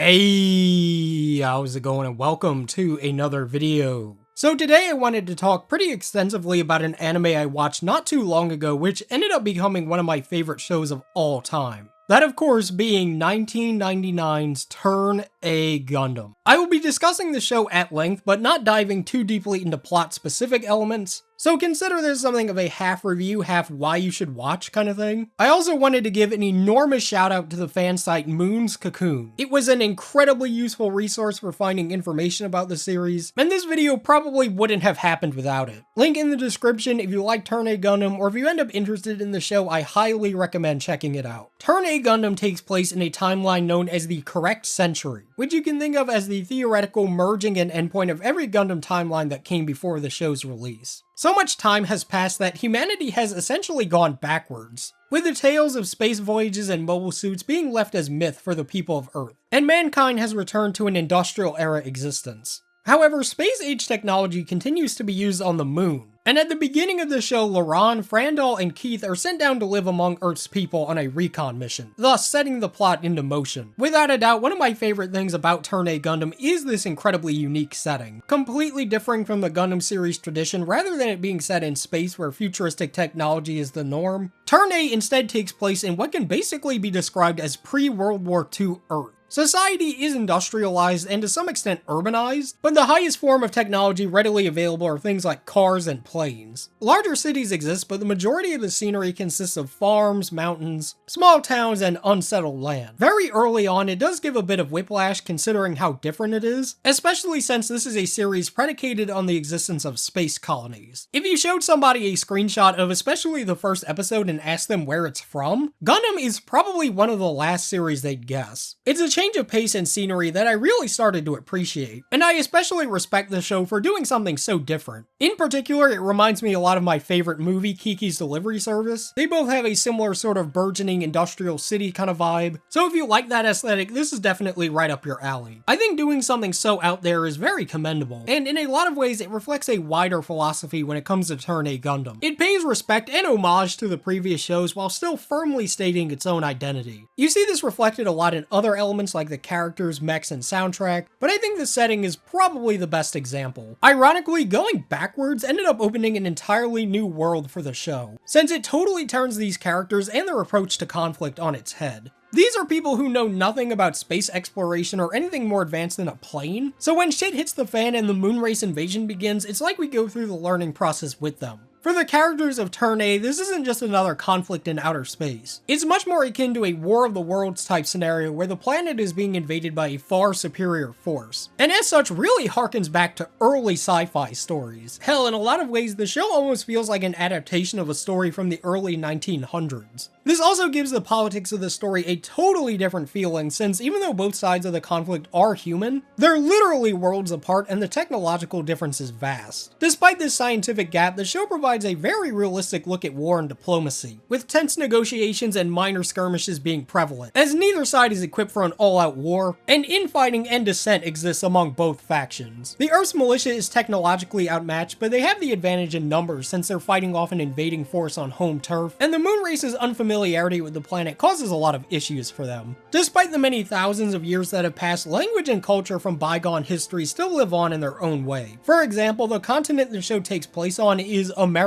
Hey, how's it going, and welcome to another video. So today I wanted to talk pretty extensively about an anime I watched not too long ago, which ended up becoming one of my favorite shows of all time. That, of course, being 1999's Turn A Gundam. I will be discussing the show at length, but not diving too deeply into plot-specific elements, so consider this something of a half review, half why you should watch kind of thing. I also wanted to give an enormous shout out to the fan site Moon's Cocoon. It was an incredibly useful resource for finding information about the series, and this video probably wouldn't have happened without it. Link in the description if you like Turn A Gundam, or if you end up interested in the show, I highly recommend checking it out. Turn A Gundam takes place in a timeline known as the Correct Century, which you can think of as the theoretical merging and endpoint of every Gundam timeline that came before the show's release. So much time has passed that humanity has essentially gone backwards, with the tales of space voyages and mobile suits being left as myth for the people of Earth, and mankind has returned to an industrial era existence. However, space-age technology continues to be used on the moon, and at the beginning of the show, Laran, Frandal, and Keith are sent down to live among Earth's people on a recon mission, thus setting the plot into motion. Without a doubt, one of my favorite things about Turn A Gundam is this incredibly unique setting, completely differing from the Gundam series tradition. Rather than it being set in space where futuristic technology is the norm, Turn A instead takes place in what can basically be described as pre-World War II Earth. Society is industrialized and to some extent urbanized, but the highest form of technology readily available are things like cars and planes. Larger cities exist, but the majority of the scenery consists of farms, mountains, small towns, and unsettled land. Very early on, it does give a bit of whiplash considering how different it is, especially since this is a series predicated on the existence of space colonies. If you showed somebody a screenshot of especially the first episode and asked them where it's from, Gundam is probably one of the last series they'd guess. It's a change of pace and scenery that I really started to appreciate, and I especially respect the show for doing something so different. In particular, it reminds me a lot of my favorite movie, Kiki's Delivery Service. They both have a similar sort of burgeoning industrial city kind of vibe, so if you like that aesthetic, this is definitely right up your alley. I think doing something so out there is very commendable, and in a lot of ways it reflects a wider philosophy when it comes to Turn A Gundam. It pays respect and homage to the previous shows while still firmly stating its own identity. You see this reflected a lot in other elements like the characters, mechs, and soundtrack, but I think the setting is probably the best example. Ironically, going backwards ended up opening an entirely new world for the show, since it totally turns these characters and their approach to conflict on its head. These are people who know nothing about space exploration or anything more advanced than a plane, so when shit hits the fan and the moonrace invasion begins, it's like we go through the learning process with them. For the characters of Turn A, this isn't just another conflict in outer space. It's much more akin to a War of the Worlds type scenario where the planet is being invaded by a far superior force, and as such really harkens back to early sci-fi stories. Hell, in a lot of ways, the show almost feels like an adaptation of a story from the early 1900s. This also gives the politics of the story a totally different feeling, since even though both sides of the conflict are human, they're literally worlds apart and the technological difference is vast. Despite this scientific gap, the show provides a very realistic look at war and diplomacy, with tense negotiations and minor skirmishes being prevalent, as neither side is equipped for an all-out war, and infighting and dissent exists among both factions. The Earth's militia is technologically outmatched, but they have the advantage in numbers since they're fighting off an invading force on home turf, and the Moonrace's unfamiliarity with the planet causes a lot of issues for them. Despite the many thousands of years that have passed, language and culture from bygone history still live on in their own way. For example, the continent the show takes place on is America,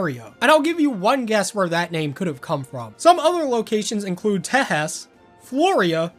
and I'll give you one guess where that name could have come from. Some other locations include Tejas, Floria,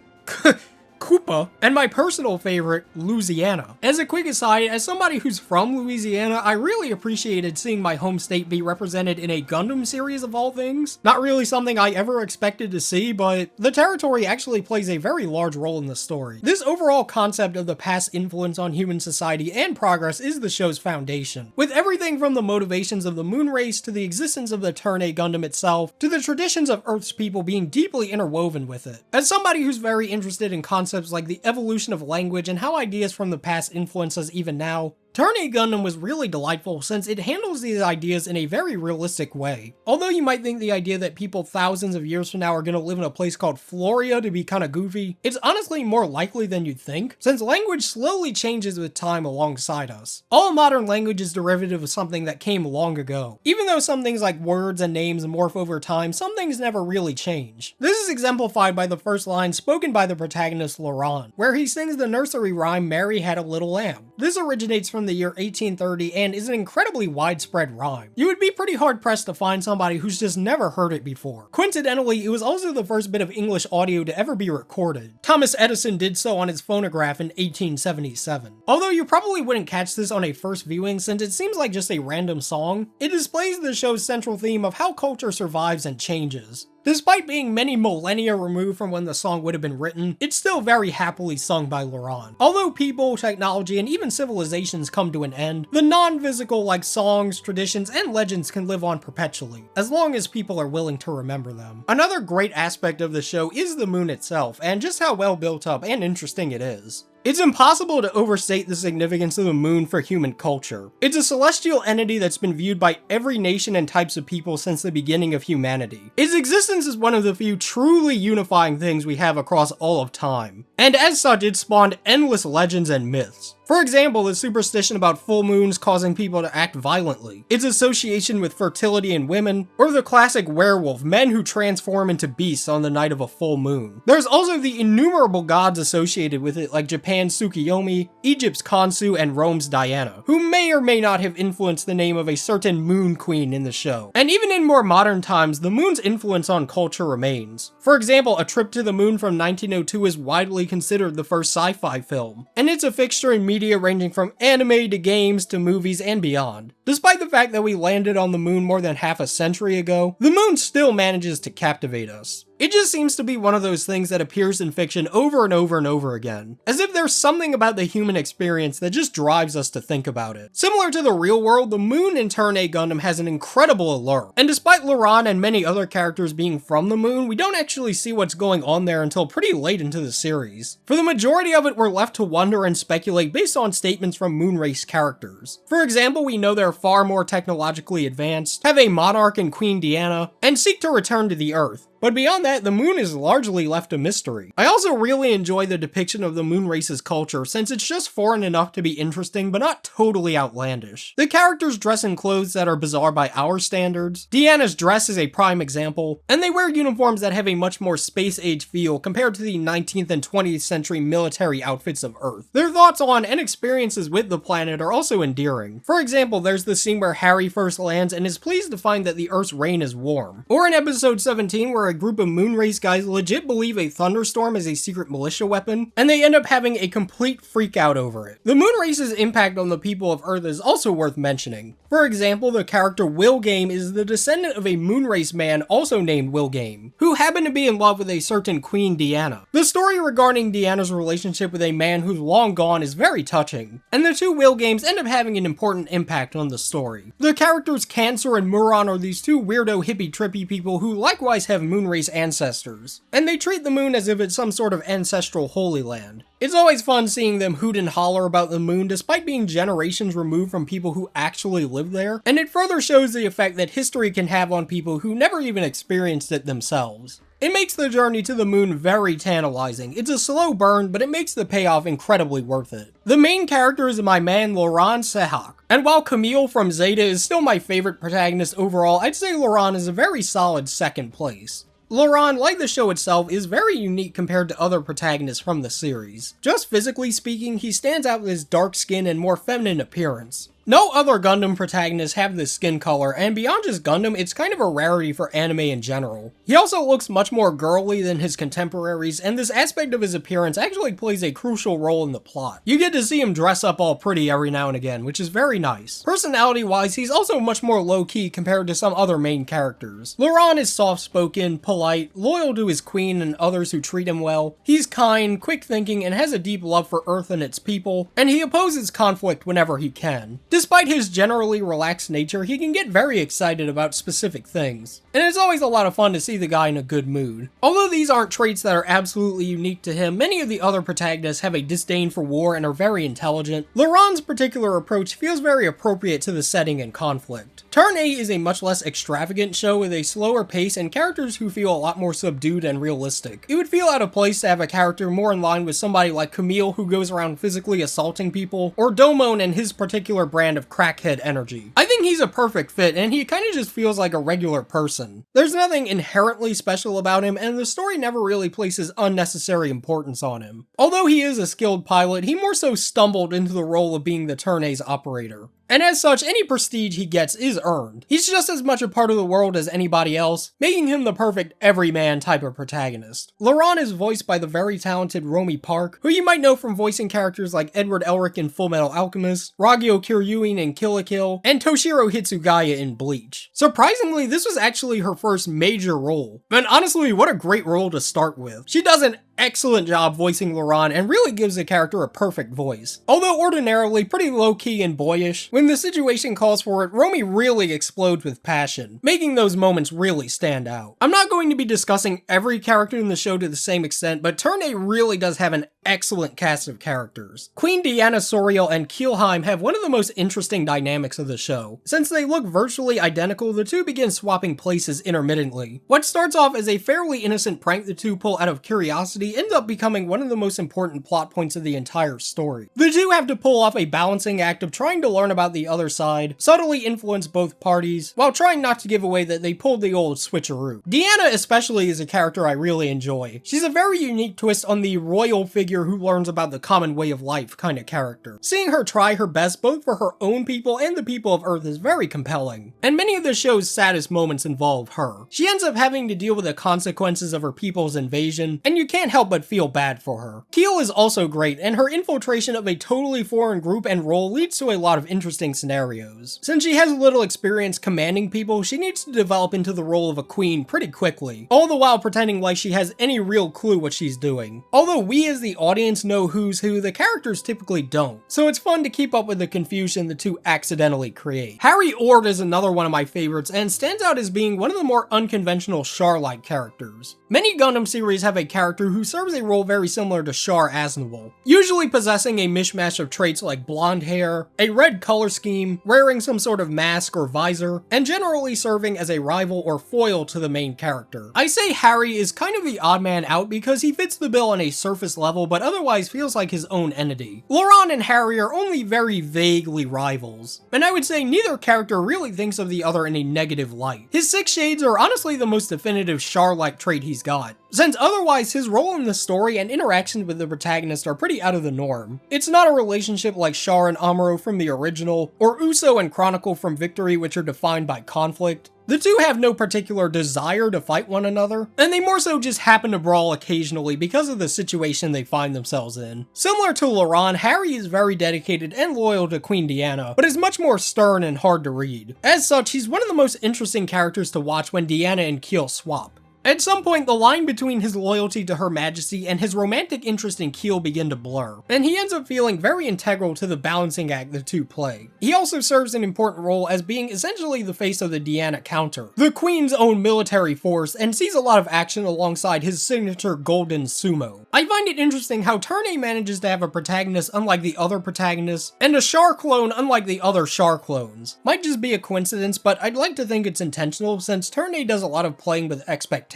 Koopa, and my personal favorite, Louisiana. As a quick aside, as somebody who's from Louisiana, I really appreciated seeing my home state be represented in a Gundam series of all things. Not really something I ever expected to see, but the territory actually plays a very large role in the story. This overall concept of the past influence on human society and progress is the show's foundation, with everything from the motivations of the Moonrace to the existence of the Turn A Gundam itself, to the traditions of Earth's people being deeply interwoven with it. As somebody who's very interested in concepts like the evolution of language and how ideas from the past influence us even now, Turn A Gundam was really delightful since it handles these ideas in a very realistic way. Although you might think the idea that people thousands of years from now are going to live in a place called Floria to be kinda goofy, it's honestly more likely than you'd think, since language slowly changes with time alongside us. All modern language is derivative of something that came long ago. Even though some things like words and names morph over time, some things never really change. This is exemplified by the first line spoken by the protagonist Laurent, where he sings the nursery rhyme "Mary Had a Little Lamb." This originates from the year 1830 and is an incredibly widespread rhyme. You would be pretty hard pressed to find somebody who's just never heard it before. Coincidentally, it was also the first bit of English audio to ever be recorded. Thomas Edison did so on his phonograph in 1877. Although you probably wouldn't catch this on a first viewing since it seems like just a random song, it displays the show's central theme of how culture survives and changes. Despite being many millennia removed from when the song would have been written, it's still very happily sung by Laurent. Although people, technology, and even civilizations come to an end, the non-physical like songs, traditions, and legends can live on perpetually, as long as people are willing to remember them. Another great aspect of the show is the moon itself, and just how well built up and interesting it is. It's impossible to overstate the significance of the moon for human culture. It's a celestial entity that's been viewed by every nation and types of people since the beginning of humanity. Its existence is one of the few truly unifying things we have across all of time, and as such it spawned endless legends and myths. For example, the superstition about full moons causing people to act violently, its association with fertility in women, or the classic werewolf, men who transform into beasts on the night of a full moon. There's also the innumerable gods associated with it like Japan's Tsukuyomi, Egypt's Khonsu, and Rome's Diana, who may or may not have influenced the name of a certain moon queen in the show. And even in more modern times, the moon's influence on culture remains. For example, A Trip to the Moon from 1902 is widely considered the first sci-fi film, and it's a fixture in media ranging from anime to games to movies and beyond. Despite the fact that we landed on the moon more than half a century ago, the moon still manages to captivate us. It just seems to be one of those things that appears in fiction over and over and over again, as if there's something about the human experience that just drives us to think about it. Similar to the real world, the moon in Turn A Gundam has an incredible allure, and despite Laurent and many other characters being from the moon, we don't actually see what's going on there until pretty late into the series. For the majority of it, we're left to wonder and speculate based on statements from moon race characters. For example, we know they're far more technologically advanced, have a monarch and Queen Diana, and seek to return to the Earth. But beyond that, the moon is largely left a mystery. I also really enjoy the depiction of the moon race's culture since it's just foreign enough to be interesting but not totally outlandish. The characters dress in clothes that are bizarre by our standards, Diana's dress is a prime example, and they wear uniforms that have a much more space-age feel compared to the 19th and 20th century military outfits of Earth. Their thoughts on and experiences with the planet are also endearing. For example, there's the scene where Harry first lands and is pleased to find that the Earth's rain is warm. Or in episode 17 where a group of moon race guys legit believe a thunderstorm is a secret militia weapon, and they end up having a complete freak out over it. The moon race's impact on the people of Earth is also worth mentioning. For example, the character Will Game is the descendant of a moon race man also named Will Game, who happened to be in love with a certain Queen Diana. The story regarding Diana's relationship with a man who's long gone is very touching, and the two Will Games end up having an important impact on the story. The characters Cancer and Muron are these two weirdo hippie trippy people who likewise have moon race ancestors, and they treat the moon as if it's some sort of ancestral holy land. It's always fun seeing them hoot and holler about the moon despite being generations removed from people who actually live there, and it further shows the effect that history can have on people who never even experienced it themselves. It makes the journey to the moon very tantalizing. It's a slow burn, but it makes the payoff incredibly worth it. The main character is my man Laurent Sehak, and while Camille from Zeta is still my favorite protagonist overall, I'd say Laurent is a very solid second place. Laurent, like the show itself, is very unique compared to other protagonists from the series. Just physically speaking, he stands out with his dark skin and more feminine appearance. No other Gundam protagonists have this skin color, and beyond just Gundam, it's kind of a rarity for anime in general. He also looks much more girly than his contemporaries, and this aspect of his appearance actually plays a crucial role in the plot. You get to see him dress up all pretty every now and again, which is very nice. Personality-wise, he's also much more low-key compared to some other main characters. Laurent is soft-spoken, polite, loyal to his queen and others who treat him well. He's kind, quick-thinking, and has a deep love for Earth and its people, and he opposes conflict whenever he can. Despite his generally relaxed nature, he can get very excited about specific things, and it's always a lot of fun to see the guy in a good mood. Although these aren't traits that are absolutely unique to him, many of the other protagonists have a disdain for war and are very intelligent. Laurent's particular approach feels very appropriate to the setting and conflict. Turn A is a much less extravagant show with a slower pace and characters who feel a lot more subdued and realistic. It would feel out of place to have a character more in line with somebody like Camille, who goes around physically assaulting people, or Domon and his particular brand of crackhead energy. I think he's a perfect fit, and he kind of just feels like a regular person. There's nothing inherently special about him, and the story never really places unnecessary importance on him. Although he is a skilled pilot, he more so stumbled into the role of being the Turn A's operator. And as such, any prestige he gets is earned. He's just as much a part of the world as anybody else, making him the perfect everyman type of protagonist. Laurent is voiced by the very talented Romy Park, who you might know from voicing characters like Edward Elric in Fullmetal Alchemist, Ragyo Kiryuin in Kill la Kill, and Toshiro Hitsugaya in Bleach. Surprisingly, this was actually her first major role. And honestly, what a great role to start with. She does an excellent job voicing Laurent and really gives the character a perfect voice. Although ordinarily pretty low-key and boyish, when the situation calls for it, Romy really explodes with passion, making those moments really stand out. I'm not going to be discussing every character in the show to the same extent, but Turn A really does have an excellent cast of characters. Queen Diana Soriel and Kielheim have one of the most interesting dynamics of the show. Since they look virtually identical, the two begin swapping places intermittently. What starts off as a fairly innocent prank the two pull out of curiosity ends up becoming one of the most important plot points of the entire story. The two have to pull off a balancing act of trying to learn about the other side, subtly influence both parties, while trying not to give away that they pulled the old switcheroo. Deanna especially is a character I really enjoy. She's a very unique twist on the royal figure who learns about the common way of life kind of character. Seeing her try her best both for her own people and the people of Earth is very compelling, and many of the show's saddest moments involve her. She ends up having to deal with the consequences of her people's invasion, and you can't help but feel bad for her. Kiel is also great, and her infiltration of a totally foreign group and role leads to a lot of interesting scenarios. Since she has little experience commanding people, she needs to develop into the role of a queen pretty quickly, all the while pretending like she has any real clue what she's doing. Although we as the audience know who's who, the characters typically don't, so it's fun to keep up with the confusion the two accidentally create. Harry Ord is another one of my favorites, and stands out as being one of the more unconventional Char-like characters. Many Gundam series have a character who serves a role very similar to Char Aznavour, usually possessing a mishmash of traits like blonde hair, a red color scheme, wearing some sort of mask or visor, and generally serving as a rival or foil to the main character. I say Harry is kind of the odd man out because he fits the bill on a surface level but otherwise feels like his own entity. Laurent and Harry are only very vaguely rivals, and I would say neither character really thinks of the other in a negative light. His 6 shades are honestly the most definitive Char-like trait he's got, since otherwise his role in the story and interactions with the protagonist are pretty out of the norm. It's not a relationship like Char and Amuro from the original, or Uso and Chronicle from Victory, which are defined by conflict. The two have no particular desire to fight one another, and they more so just happen to brawl occasionally because of the situation they find themselves in. Similar to Laurent, Harry is very dedicated and loyal to Queen Diana, but is much more stern and hard to read. As such, he's one of the most interesting characters to watch when Diana and Kiel swap. At some point, the line between his loyalty to Her Majesty and his romantic interest in Kiel begin to blur, and he ends up feeling very integral to the balancing act the two play. He also serves an important role as being essentially the face of the Diana counter, the Queen's own military force, and sees a lot of action alongside his signature golden sumo. I find it interesting how Turn A manages to have a protagonist unlike the other protagonists, and a Char clone unlike the other Char clones. Might just be a coincidence, but I'd like to think it's intentional since Turn A does a lot of playing with expectations.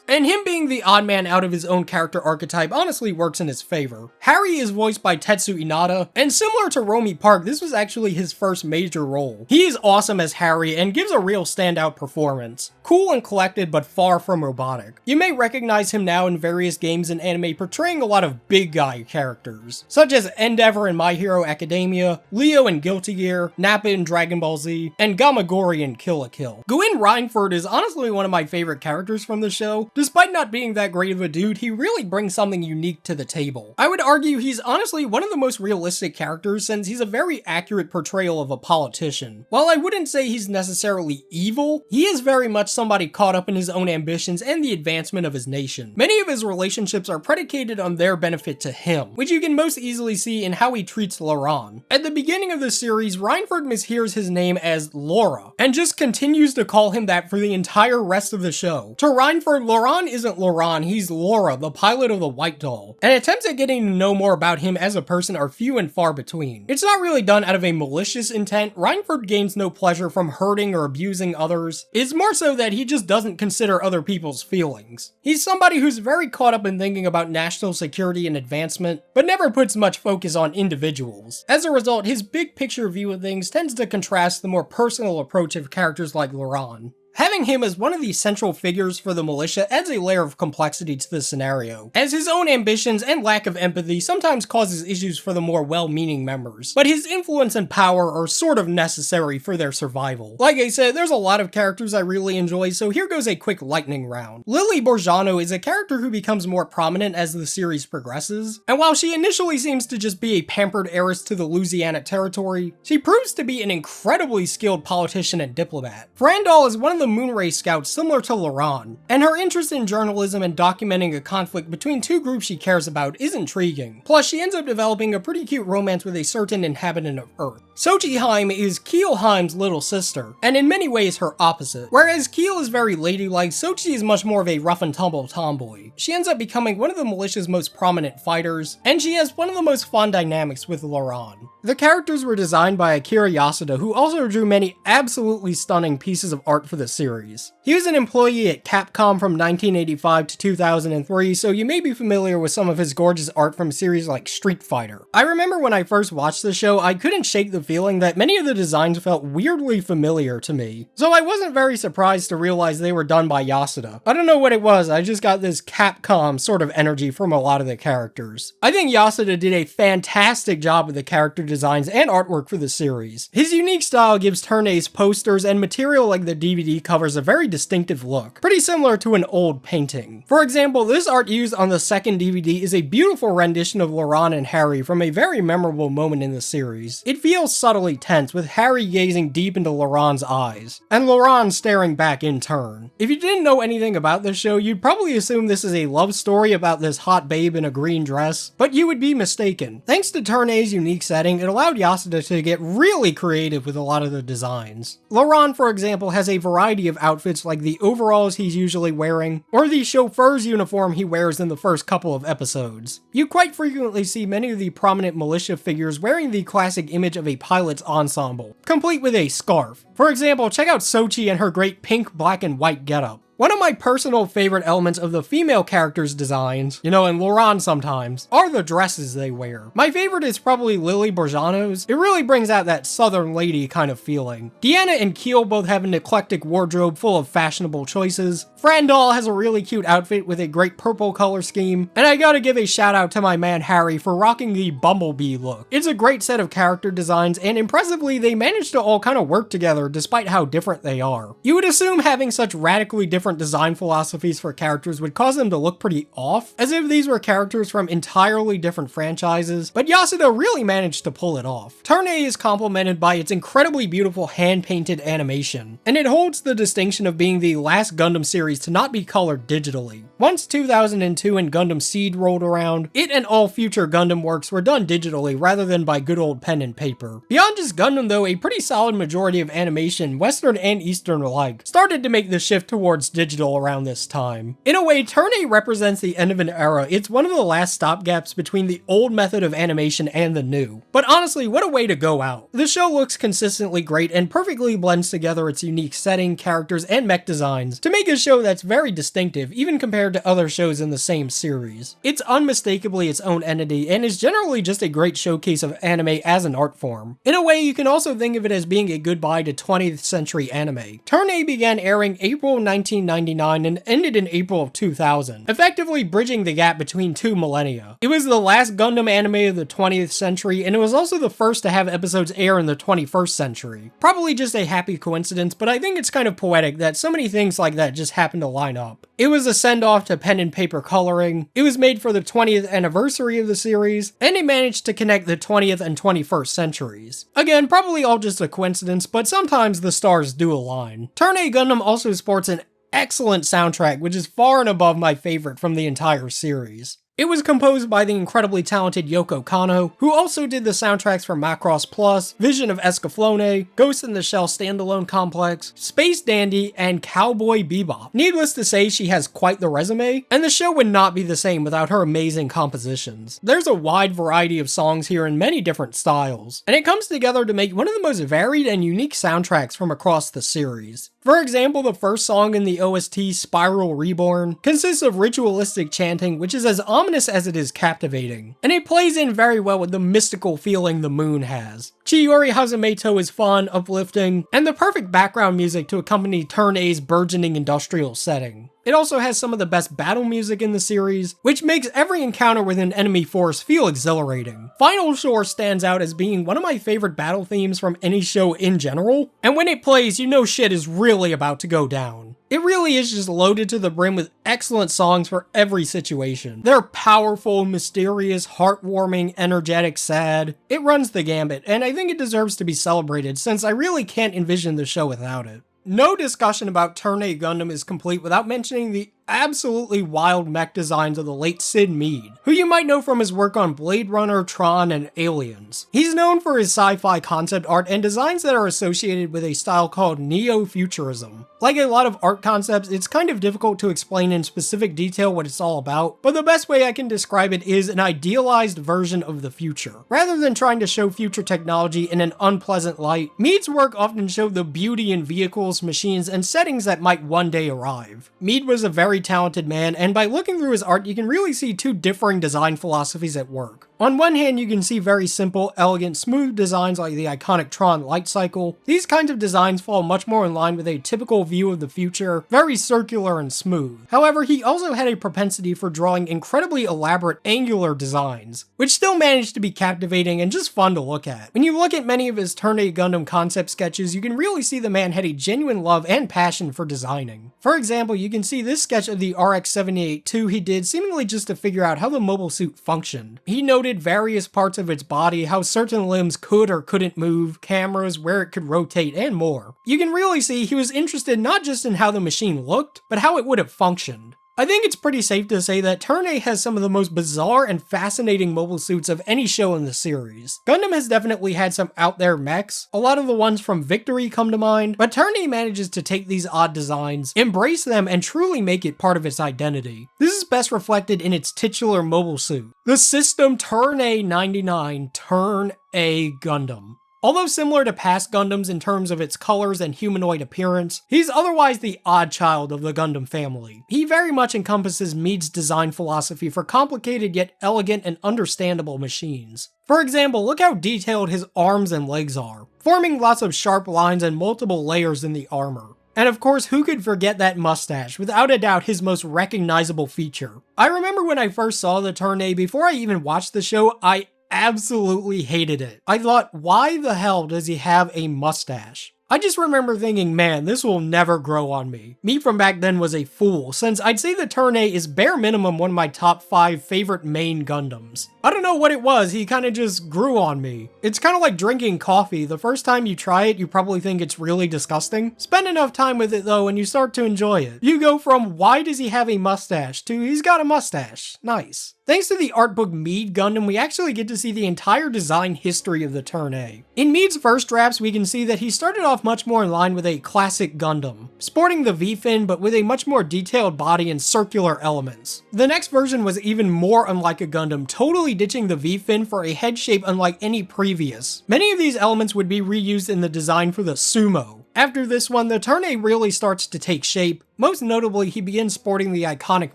And him being the odd man out of his own character archetype honestly works in his favor. Harry is voiced by Tetsu Inada, and similar to Romy Park, this was actually his first major role. He is awesome as Harry and gives a real standout performance. Cool and collected, but far from robotic. You may recognize him now in various games and anime portraying a lot of big guy characters, such as Endeavor in My Hero Academia, Leo in Guilty Gear, Nappa in Dragon Ball Z, and Gamagori in Kill la Kill. Gwyn Reinford is honestly one of my favorite characters from the show. Despite not being that great of a dude, he really brings something unique to the table. I would argue he's honestly one of the most realistic characters since he's a very accurate portrayal of a politician. While I wouldn't say he's necessarily evil, he is very much somebody caught up in his own ambitions and the advancement of his nation. Many of his relationships are predicated on their benefit to him, which you can most easily see in how he treats Laurent. At the beginning of the series, Reinford mishears his name as Laura, and just continues to call him that for the entire rest of the show. To Reinford, Laurent isn't Laurent, he's Laura, the pilot of the White Doll, and attempts at getting to know more about him as a person are few and far between. It's not really done out of a malicious intent. Reinford gains no pleasure from hurting or abusing others. It's more so that he just doesn't consider other people's feelings. He's somebody who's very caught up in thinking about national security and advancement, but never puts much focus on individuals. As a result, his big picture view of things tends to contrast the more personal approach of characters like Laurent. Having him as one of the central figures for the militia adds a layer of complexity to the scenario, as his own ambitions and lack of empathy sometimes causes issues for the more well-meaning members, but his influence and power are sort of necessary for their survival. Like I said, there's a lot of characters I really enjoy, so here goes a quick lightning round. Lily Borgiano is a character who becomes more prominent as the series progresses, and while she initially seems to just be a pampered heiress to the Louisiana territory, she proves to be an incredibly skilled politician and diplomat. Frandal is one of the Moonray Scouts similar to Laurent, and her interest in journalism and documenting a conflict between two groups she cares about is intriguing. Plus, she ends up developing a pretty cute romance with a certain inhabitant of Earth. Sochi Heim is Keel Heim's little sister, and in many ways her opposite. Whereas Keel is very ladylike, Sochi is much more of a rough and tumble tomboy. She ends up becoming one of the militia's most prominent fighters, and she has one of the most fun dynamics with Laurent. The characters were designed by Akira Yasuda, who also drew many absolutely stunning pieces of art for the series. He was an employee at Capcom from 1985 to 2003, so you may be familiar with some of his gorgeous art from series like Street Fighter. I remember when I first watched the show, I couldn't shake the feeling that many of the designs felt weirdly familiar to me, so I wasn't very surprised to realize they were done by Yasuda. I don't know what it was, I just got this Capcom sort of energy from a lot of the characters. I think Yasuda did a fantastic job with the character designs and artwork for the series. His unique style gives Turn A's posters and material like the DVD covers a very distinctive look, pretty similar to an old painting. For example, this art used on the second DVD is a beautiful rendition of Laurent and Harry from a very memorable moment in the series. It feels subtly tense, with Harry gazing deep into Laurent's eyes, and Laurent staring back in turn. If you didn't know anything about this show, you'd probably assume this is a love story about this hot babe in a green dress, but you would be mistaken. Thanks to Turn A's unique setting, it allowed Yasuda to get really creative with a lot of the designs. Laurent, for example, has a variety of outfits like the overalls he's usually wearing, or the chauffeur's uniform he wears in the first couple of episodes. You quite frequently see many of the prominent militia figures wearing the classic image of a pilot's ensemble, complete with a scarf. For example, check out Sochi and her great pink, black, and white getup. One of my personal favorite elements of the female characters' designs, and Laurent sometimes, are the dresses they wear. My favorite is probably Lily Borgiano's. It really brings out that southern lady kind of feeling. Deanna and Keel both have an eclectic wardrobe full of fashionable choices. Frandal has a really cute outfit with a great purple color scheme, and I gotta give a shout out to my man Harry for rocking the bumblebee look. It's a great set of character designs, and impressively they managed to all kind of work together despite how different they are. You would assume having such radically different design philosophies for characters would cause them to look pretty off, as if these were characters from entirely different franchises, but Yasuda really managed to pull it off. Turn A is complemented by its incredibly beautiful hand-painted animation, and it holds the distinction of being the last Gundam series to not be colored digitally. Once 2002 and Gundam Seed rolled around, it and all future Gundam works were done digitally rather than by good old pen and paper. Beyond just Gundam though, a pretty solid majority of animation, Western and Eastern alike, started to make the shift towards digital around this time. In a way, Turn A represents the end of an era. It's one of the last stopgaps between the old method of animation and the new. But honestly, what a way to go out. The show looks consistently great and perfectly blends together its unique setting, characters, and mech designs to make a show that's very distinctive, even compared to other shows in the same series. It's unmistakably its own entity, and is generally just a great showcase of anime as an art form. In a way, you can also think of it as being a goodbye to 20th century anime. Turn A began airing April 1990 1999 and ended in April of 2000, effectively bridging the gap between two millennia. It was the last Gundam anime of the 20th century, and it was also the first to have episodes air in the 21st century. Probably just a happy coincidence, but I think it's kind of poetic that so many things like that just happen to line up. It was a send-off to pen and paper coloring, it was made for the 20th anniversary of the series, and it managed to connect the 20th and 21st centuries. Again, probably all just a coincidence, but sometimes the stars do align. Turn A Gundam also sports an excellent soundtrack, which is far and above my favorite from the entire series. It was composed by the incredibly talented Yoko Kanno, who also did the soundtracks for Macross Plus, Vision of Escaflowne, Ghost in the Shell Standalone Complex, Space Dandy, and Cowboy Bebop. Needless to say, she has quite the resume, and the show would not be the same without her amazing compositions. There's a wide variety of songs here in many different styles, and it comes together to make one of the most varied and unique soundtracks from across the series. For example, the first song in the OST, Spiral Reborn, consists of ritualistic chanting, which is as ominous as it is captivating, and it plays in very well with the mystical feeling the moon has. Chiyori Hazumeto is fun, uplifting, and the perfect background music to accompany Turn A's burgeoning industrial setting. It also has some of the best battle music in the series, which makes every encounter with an enemy force feel exhilarating. Final Shore stands out as being one of my favorite battle themes from any show in general, and when it plays, you know shit is really about to go down. It really is just loaded to the brim with excellent songs for every situation. They're powerful, mysterious, heartwarming, energetic, sad. It runs the gambit, and I think it deserves to be celebrated since I really can't envision the show without it. No discussion about Turn A Gundam is complete without mentioning the absolutely wild mech designs of the late Sid Mead, who you might know from his work on Blade Runner, Tron, and Aliens. He's known for his sci-fi concept art and designs that are associated with a style called neo-futurism. Like a lot of art concepts, it's kind of difficult to explain in specific detail what it's all about, but the best way I can describe it is an idealized version of the future. Rather than trying to show future technology in an unpleasant light, Mead's work often showed the beauty in vehicles, machines, and settings that might one day arrive. Mead was a very talented man, and by looking through his art, you can really see two differing design philosophies at work. On one hand, you can see very simple, elegant, smooth designs like the iconic Tron light cycle. These kinds of designs fall much more in line with a typical view of the future, very circular and smooth. However, he also had a propensity for drawing incredibly elaborate angular designs, which still managed to be captivating and just fun to look at. When you look at many of his Turn A Gundam concept sketches, you can really see the man had a genuine love and passion for designing. For example, you can see this sketch of the RX-78-2 he did seemingly just to figure out how the mobile suit functioned. He noted various parts of its body, how certain limbs could or couldn't move, cameras, where it could rotate, and more. You can really see he was interested not just in how the machine looked, but how it would have functioned. I think it's pretty safe to say that Turn A has some of the most bizarre and fascinating mobile suits of any show in the series. Gundam has definitely had some out there mechs, a lot of the ones from Victory come to mind, but Turn A manages to take these odd designs, embrace them, and truly make it part of its identity. This is best reflected in its titular mobile suit, the System Turn A99 Turn A Gundam. Although similar to past Gundams in terms of its colors and humanoid appearance, he's otherwise the odd child of the Gundam family. He very much encompasses Mead's design philosophy for complicated yet elegant and understandable machines. For example, look how detailed his arms and legs are, forming lots of sharp lines and multiple layers in the armor. And of course, who could forget that mustache, without a doubt his most recognizable feature. I remember when I first saw the Turn A, before I even watched the show, I absolutely hated it. I thought, why the hell does he have a mustache? I just remember thinking, man, this will never grow on me. Me from back then was a fool, since I'd say the Turn A is bare minimum one of my top 5 favorite main Gundams. I don't know what it was, he kinda just grew on me. It's kinda like drinking coffee. The first time you try it, you probably think it's really disgusting. Spend enough time with it though, and you start to enjoy it. You go from, why does he have a mustache, to he's got a mustache. Nice. Thanks to the art book Mead Gundam, we actually get to see the entire design history of the Turn A. In Mead's first drafts, we can see that he started off much more in line with a classic Gundam, sporting the V-fin but with a much more detailed body and circular elements. The next version was even more unlike a Gundam, totally ditching the V-fin for a head shape unlike any previous. Many of these elements would be reused in the design for the Sumo. After this one, the Turn A really starts to take shape, Most notably, he begins sporting the iconic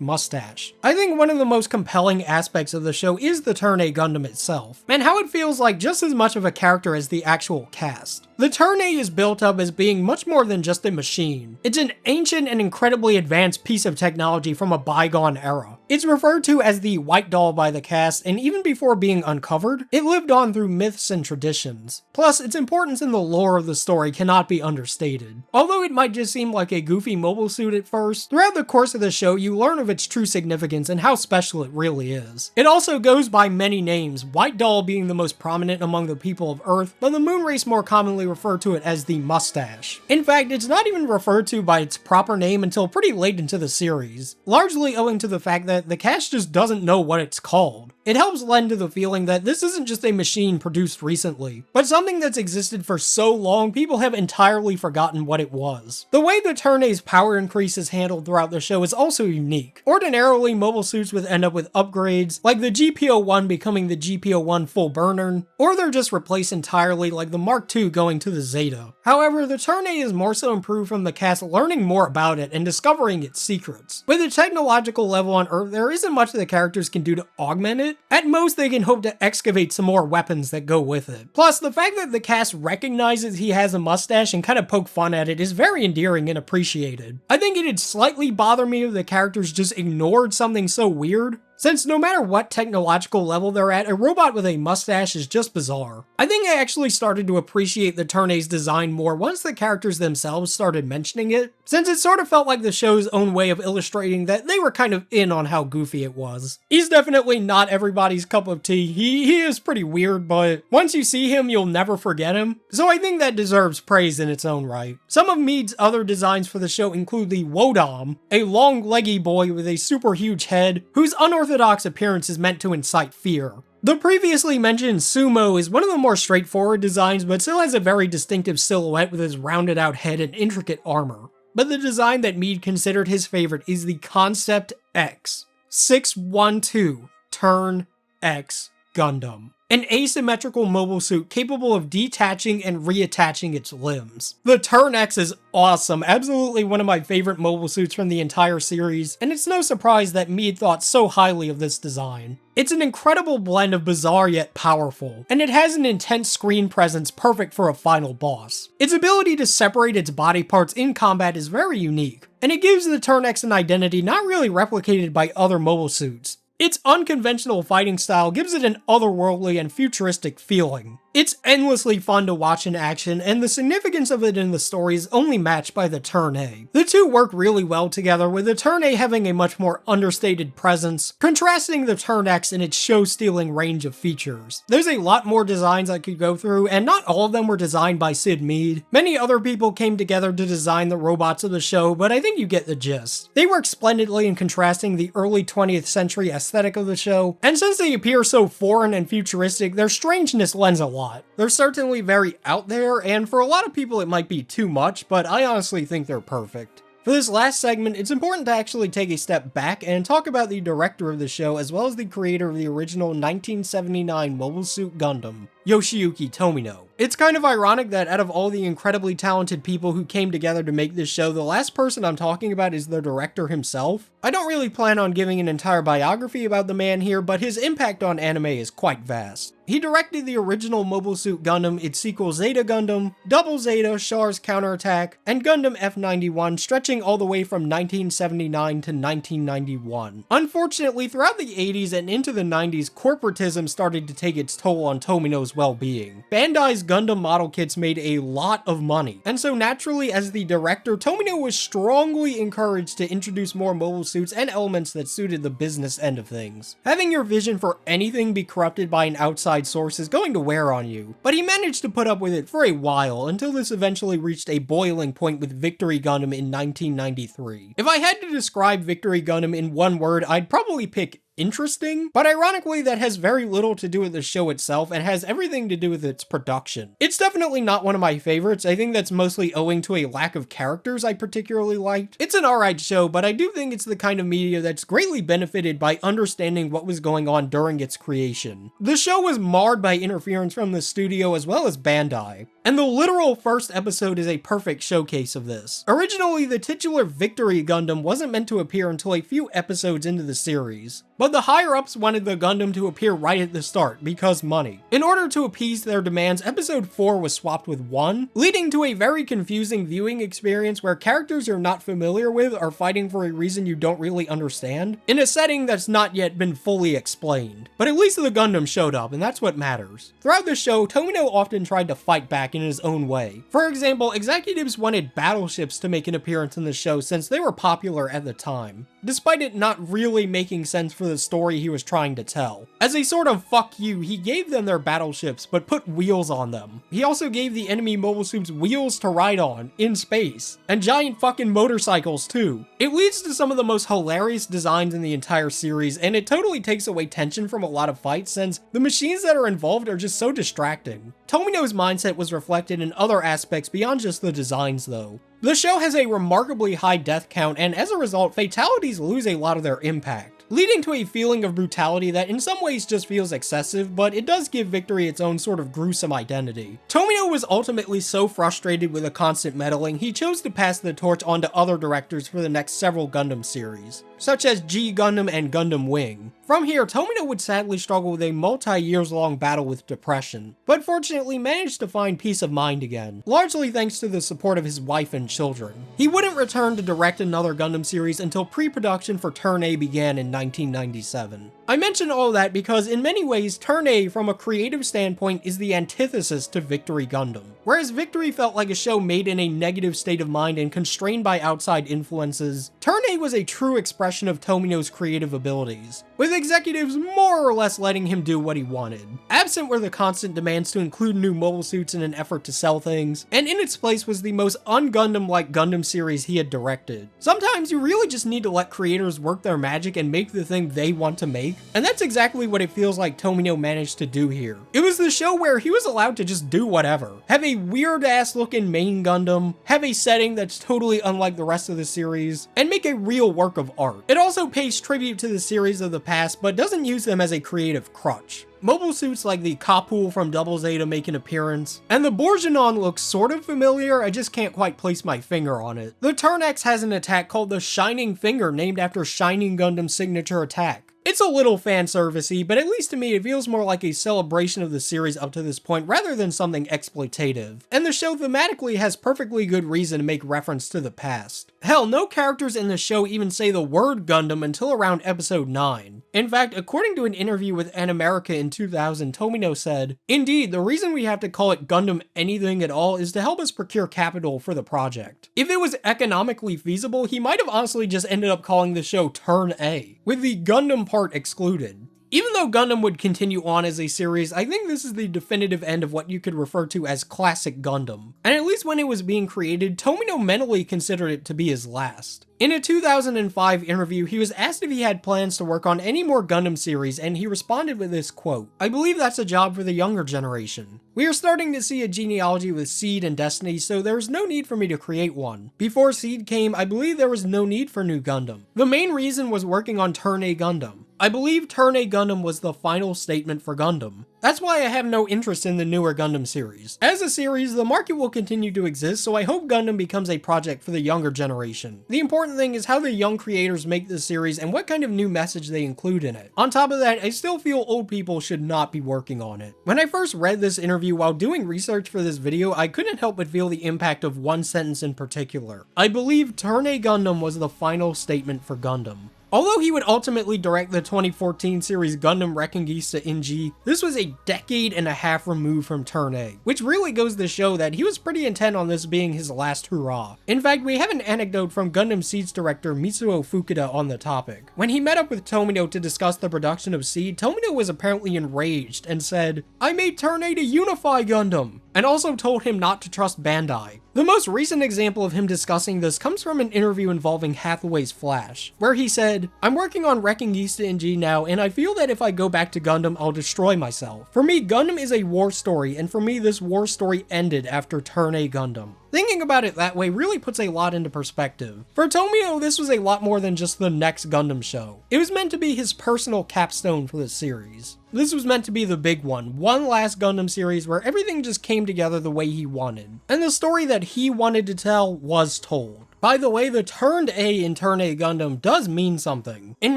mustache. I think one of the most compelling aspects of the show is the Turn A Gundam itself, and how it feels like just as much of a character as the actual cast. The Turn A is built up as being much more than just a machine. It's an ancient and incredibly advanced piece of technology from a bygone era. It's referred to as the White Doll by the cast, and even before being uncovered, it lived on through myths and traditions. Plus, its importance in the lore of the story cannot be understated. Although it might just seem like a goofy mobile suit at first, throughout the course of the show you learn of its true significance and how special it really is. It also goes by many names, White Doll being the most prominent among the people of Earth, but the moon race more commonly refer to it as the mustache. In fact, it's not even referred to by its proper name until pretty late into the series, largely owing to the fact that the cast just doesn't know what it's called. It helps lend to the feeling that this isn't just a machine produced recently, but something that's existed for so long people have entirely forgotten what it was. The way the Turn A's power increase is handled throughout the show is also unique. Ordinarily, mobile suits would end up with upgrades, like the GP01 becoming the GP01 full burner, or they're just replaced entirely like the Mark II going to the Zeta. However, the Turn A is more so improved from the cast learning more about it and discovering its secrets. With the technological level on Earth, there isn't much the characters can do to augment it. At most, they can hope to excavate some more weapons that go with it. Plus, the fact that the cast recognizes he has a mustache and kind of poke fun at it is very endearing and appreciated. I think it'd slightly bother me if the characters just ignored something so weird, since no matter what technological level they're at, a robot with a mustache is just bizarre. I think I actually started to appreciate the Turn A's design more once the characters themselves started mentioning it, since it sort of felt like the show's own way of illustrating that they were kind of in on how goofy it was. He's definitely not everybody's cup of tea. He is pretty weird, but once you see him, you'll never forget him, so I think that deserves praise in its own right. Some of Mead's other designs for the show include the Wodam, a long leggy boy with a super huge head, whose unorthodox appearance is meant to incite fear. The previously mentioned Sumo is one of the more straightforward designs, but still has a very distinctive silhouette with his rounded out head and intricate armor. But the design that Mead considered his favorite is the Concept X 612 Turn X Gundam, an asymmetrical mobile suit capable of detaching and reattaching its limbs. The Turn X is awesome, absolutely one of my favorite mobile suits from the entire series, and it's no surprise that Mead thought so highly of this design. It's an incredible blend of bizarre yet powerful, and it has an intense screen presence perfect for a final boss. Its ability to separate its body parts in combat is very unique, and it gives the Turn X an identity not really replicated by other mobile suits. Its unconventional fighting style gives it an otherworldly and futuristic feeling. It's endlessly fun to watch in action, and the significance of it in the story is only matched by the Turn A. The two work really well together, with the Turn A having a much more understated presence, contrasting the Turn X in its show-stealing range of features. There's a lot more designs I could go through, and not all of them were designed by Sid Mead. Many other people came together to design the robots of the show, but I think you get the gist. They work splendidly in contrasting the early 20th century aesthetic of the show, and since they appear so foreign and futuristic, their strangeness lends a lot. They're certainly very out there, and for a lot of people it might be too much, but I honestly think they're perfect. For this last segment, it's important to actually take a step back and talk about the director of the show as well as the creator of the original 1979 Mobile Suit Gundam, Yoshiyuki Tomino. It's kind of ironic that out of all the incredibly talented people who came together to make this show, the last person I'm talking about is the director himself. I don't really plan on giving an entire biography about the man here, but his impact on anime is quite vast. He directed the original Mobile Suit Gundam, its sequel Zeta Gundam, Double Zeta, Char's Counterattack, and Gundam F91, stretching all the way from 1979 to 1991. Unfortunately, throughout the 80s and into the 90s, corporatism started to take its toll on Tomino's well-being. Bandai's Gundam model kits made a lot of money, and so naturally, as the director, Tomino was strongly encouraged to introduce more mobile suits and elements that suited the business end of things. Having your vision for anything be corrupted by an outside source is going to wear on you, but he managed to put up with it for a while until this eventually reached a boiling point with Victory Gundam in 1993. If I had to describe Victory Gundam in one word, I'd probably pick interesting, but ironically that has very little to do with the show itself and has everything to do with its production. It's definitely not one of my favorites. I think that's mostly owing to a lack of characters I particularly liked. It's an alright show, but I do think it's the kind of media that's greatly benefited by understanding what was going on during its creation. The show was marred by interference from the studio as well as Bandai. and the literal first episode is a perfect showcase of this. Originally, the titular Victory Gundam wasn't meant to appear until a few episodes into the series, but the higher-ups wanted the Gundam to appear right at the start, because money. In order to appease their demands, episode 4 was swapped with 1, leading to a very confusing viewing experience where characters you're not familiar with are fighting for a reason you don't really understand, in a setting that's not yet been fully explained. But at least the Gundam showed up, and that's what matters. Throughout the show, Tomino often tried to fight back in his own way. For example, executives wanted battleships to make an appearance in the show since they were popular at the time, despite it not really making sense for the story he was trying to tell. As a sort of fuck you, he gave them their battleships, but put wheels on them. He also gave the enemy mobile suits wheels to ride on, in space, and giant fucking motorcycles too. It leads to some of the most hilarious designs in the entire series, and it totally takes away tension from a lot of fights since the machines that are involved are just so distracting. Tomino's mindset was reflected in other aspects beyond just the designs though. The show has a remarkably high death count, and as a result, fatalities lose a lot of their impact, leading to a feeling of brutality that in some ways just feels excessive, but it does give Victory its own sort of gruesome identity. Tomino was ultimately so frustrated with the constant meddling, he chose to pass the torch on to other directors for the next several Gundam series, such as G Gundam and Gundam Wing. From here, Tomino would sadly struggle with a multi-years long battle with depression, but fortunately managed to find peace of mind again, largely thanks to the support of his wife and children. He wouldn't return to direct another Gundam series until pre-production for Turn A began in 1997. I mention all that because in many ways, Turn A from a creative standpoint is the antithesis to Victory Gundam. Whereas Victory felt like a show made in a negative state of mind and constrained by outside influences, Turn A was a true expression of Tomino's creative abilities, with executives more or less letting him do what he wanted. Absent were the constant demands to include new mobile suits in an effort to sell things, and in its place was the most un-Gundam-like Gundam series he had directed. Sometimes you really just need to let creators work their magic and make the thing they want to make, and that's exactly what it feels like Tomino managed to do here. It was the show where he was allowed to just do whatever. Have a weird-ass looking main Gundam, have a setting that's totally unlike the rest of the series, and make a real work of art. It also pays tribute to the series of the past, but doesn't use them as a creative crutch. Mobile suits like the Kapul from Double Zeta make an appearance, and the Bourgeonon looks sort of familiar, I just can't quite place my finger on it. The Turn X has an attack called the Shining Finger, named after Shining Gundam's signature attack. It's a little fan-servicey, but at least to me it feels more like a celebration of the series up to this point rather than something exploitative. And the show thematically has perfectly good reason to make reference to the past. Hell, no characters in the show even say the word Gundam until around episode 9. In fact, according to an interview with America in 2000, Tomino said, "Indeed, the reason we have to call it Gundam anything at all is to help us procure capital for the project. If it was economically feasible, he might have honestly just ended up calling the show Turn A, with the Gundam part excluded." Even though Gundam would continue on as a series, I think this is the definitive end of what you could refer to as classic Gundam. And at least when it was being created, Tomino mentally considered it to be his last. In a 2005 interview, he was asked if he had plans to work on any more Gundam series, and he responded with this quote, "I believe that's a job for the younger generation. We are starting to see a genealogy with Seed and Destiny, so there's no need for me to create one. Before Seed came, I believe there was no need for new Gundam. The main reason was working on Turn A Gundam. I believe Turn A Gundam was the final statement for Gundam. That's why I have no interest in the newer Gundam series. As a series, the market will continue to exist, so I hope Gundam becomes a project for the younger generation. The important thing is how the young creators make the series and what kind of new message they include in it. On top of that, I still feel old people should not be working on it." When I first read this interview while doing research for this video, I couldn't help but feel the impact of one sentence in particular. I believe Turn A Gundam was the final statement for Gundam. Although he would ultimately direct the 2014 series Gundam Reconquista NG, this was a decade and a half removed from Turn A, which really goes to show that he was pretty intent on this being his last hurrah. In fact, we have an anecdote from Gundam Seed's director Mitsuo Fukuda on the topic. When he met up with Tomino to discuss the production of Seed, Tomino was apparently enraged and said, "I made Turn A to unify Gundam," and also told him not to trust Bandai. The most recent example of him discussing this comes from an interview involving Hathaway's Flash, where he said, "I'm working on Reconquista NG now, and I feel that if I go back to Gundam, I'll destroy myself. For me, Gundam is a war story, and for me, this war story ended after Turn A Gundam. Thinking about it that way really puts a lot into perspective. For Tomino, this was a lot more than just the next Gundam show. It was meant to be his personal capstone for the series. This was meant to be the big one last Gundam series where everything just came together the way he wanted. And the story that he wanted to tell was told. By the way, the Turn A in Turn A Gundam does mean something. In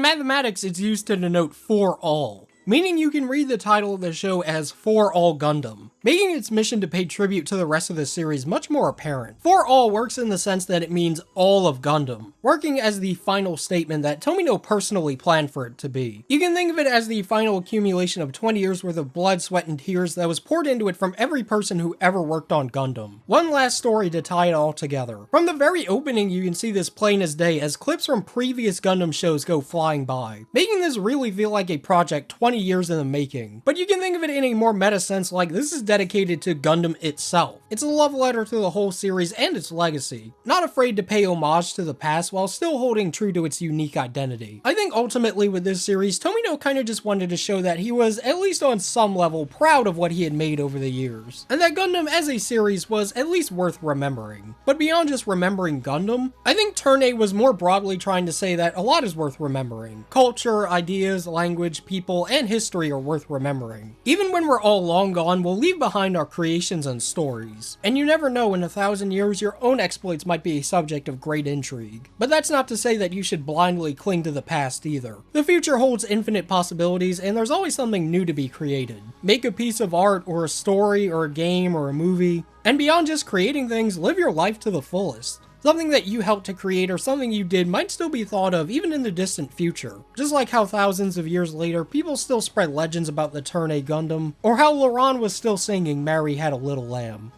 mathematics, it's used to denote for all, meaning you can read the title of the show as For All Gundam, making its mission to pay tribute to the rest of the series much more apparent. For all works in the sense that it means all of Gundam, working as the final statement that Tomino personally planned for it to be. You can think of it as the final accumulation of 20 years worth of blood, sweat, and tears that was poured into it from every person who ever worked on Gundam. One last story to tie it all together. From the very opening, you can see this plain as day as clips from previous Gundam shows go flying by, making this really feel like a project 20 years in the making. But you can think of it in a more meta sense like this is dedicated to Gundam itself. It's a love letter to the whole series and its legacy, not afraid to pay homage to the past while still holding true to its unique identity. I think ultimately with this series, Tomino kind of just wanted to show that he was, at least on some level, proud of what he had made over the years, and that Gundam as a series was at least worth remembering. But beyond just remembering Gundam, I think Turn A was more broadly trying to say that a lot is worth remembering. Culture, ideas, language, people, and history are worth remembering. Even when we're all long gone, we'll leave behind our creations and stories. And you never know, in 1,000 years, your own exploits might be a subject of great intrigue. But that's not to say that you should blindly cling to the past either. The future holds infinite possibilities, and there's always something new to be created. Make a piece of art, or a story, or a game, or a movie. And beyond just creating things, live your life to the fullest. Something that you helped to create or something you did might still be thought of even in the distant future. Just like how thousands of years later, people still spread legends about the Turn A Gundam, or how Laurent was still singing Mary Had a Little Lamb.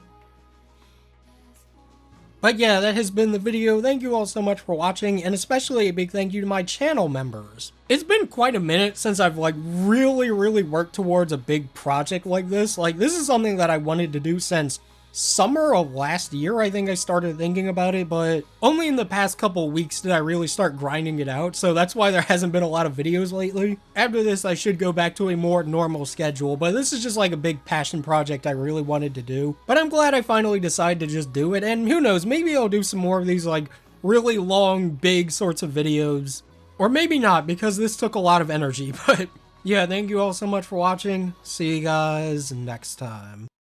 But yeah, that has been the video. Thank you all so much for watching, and especially a big thank you to my channel members. It's been quite a minute since I've really worked towards a big project like this. This is something that I wanted to do since summer of last year. I think I started thinking about it, but only in the past couple weeks did I really start grinding it out, so that's why there hasn't been a lot of videos lately. After this, I should go back to a more normal schedule, but this is just like a big passion project I really wanted to do. But I'm glad I finally decided to just do it, and who knows, maybe I'll do some more of these really long, big sorts of videos. Or maybe not, because this took a lot of energy, but yeah, thank you all so much for watching. See you guys next time.